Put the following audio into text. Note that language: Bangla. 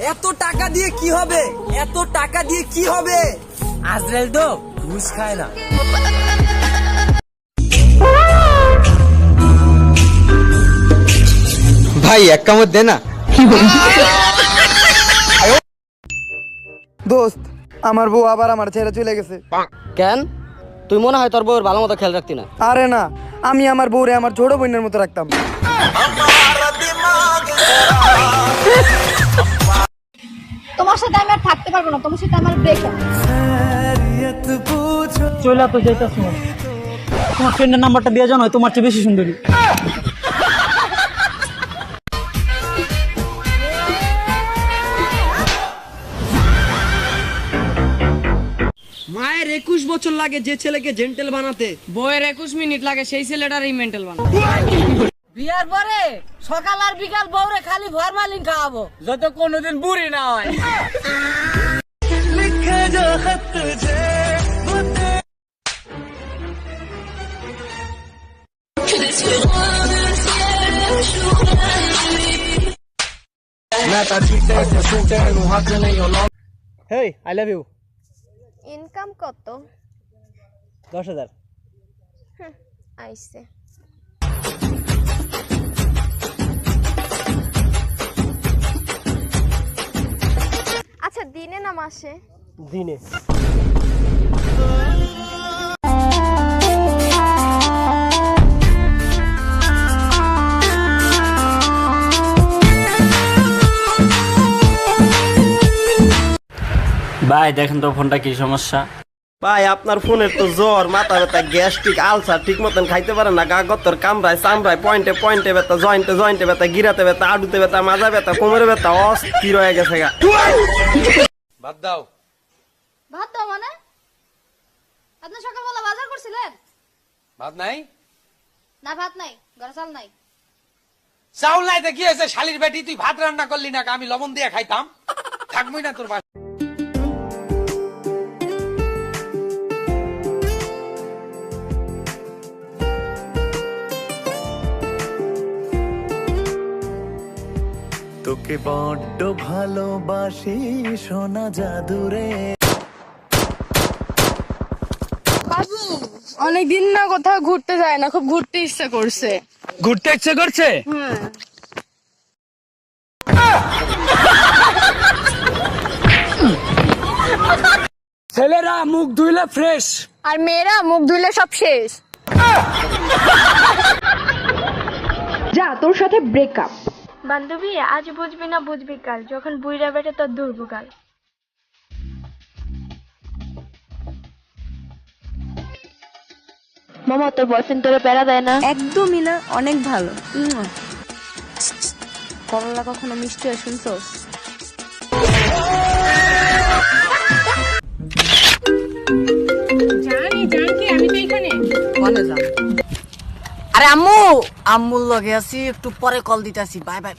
এত টাকা দিয়ে কি হবে? এত টাকা দিয়ে কি হবে? আজরাইল তো ঘুষ খায় না। ভাই এক কামড় দে না। দোস্ত, আমার বউ আবার আমার ছেড়ে চলে গেছে। কেন? তুই মনে হয় তোর বউর ভালো মতো খেয়াল রাখতি না। আরে না, আমি আমার বউরে আমার ছোট বোনের মতো রাখতাম। তোমার সাথে আমি আর থাকতে পারবো না, তোমার সাথে আমার ব্রেকআপ। চলে তো যাইতাছ না, তোমার ফ্রেন্ডের নাম্বারটা দিয়ে জানো, তোমার চেয়ে বেশি সুন্দরী। মায়ের 21 বছর লাগে যে ছেলেকে জেন্টেল বানাতে, বউয়ের 21 মিনিট লাগে সেই ছেলেটারই মেন্টাল বানাতে। বিয়ার পরে সকাল আর বিকাল বউরে খালি ফরমালিন খাওয়াবো, যত কোনোদিন বুড়ি না হয়। হেই, আই লাভ ইউ। ইনকাম কত? 10,000। আইছে। আচ্ছা, দিনে না মাসে? দিনে। ভাই দেখেন তো ফোনটা কি সমস্যা। ভাই আপনার ফোনের তো জ্বর, মাথা ব্যথা, গ্যাস্ট্রিক, আলসার, ঠিক মতন খাইতে পারে না, গা গত্তর কামড়ায় চামড়ায়, পয়েন্টে পয়েন্টে ব্যথা, জয়েন্টে জয়েন্টে ব্যথা, গিরাতে ব্যথা, আডুতে ব্যথা, মাজা ব্যথা, কোমরে ব্যথা, অস্থির হয়ে গেছে গা। ভাত দাও। ভাত দাও মানে? আপনি সকালবেলা বাজার করছিলেন? ভাত নাই? না, ভাত নাই, ঘরে চাল নাই। চাউল নাই তো কি হয়েছে? শালির বেটি, তুই ভাত রান্না করলি না, আমি লবণ দিয়ে খাইতাম। থাকবই না তোর বাসা। তোকে বড্ড ভালোবাসি সোনা জাদুরে। বাবু অনেকদিন না কোথাও ঘুরতে যায় না, খুব ঘুরতে ইচ্ছা করছে। ঘুরতে ইচ্ছে করছে? ছেলেরা মুখ ধুইলে ফ্রেশ, আর মেয়েরা মুখ ধুইলে সব শেষ। যা, তোর সাথে ব্রেকআপ। বান্ধবী, আজ বুঝবি না বুঝবি কাল, যখন বুইড়া বেটে তোর দুর্বকাল। মামা, তোর বয়ফ্রেন্ড তোরে প্যারা দেয় না? একদমই না, অনেক ভালো। করলা কখনো মিষ্টি হয় শুনছোস? জানি জানি, আমি তো এখানে। কোনে যান? আরে আম্মু, আম্মুর লগে আছি, একটু পরে কল দিতেছি। Bye bye.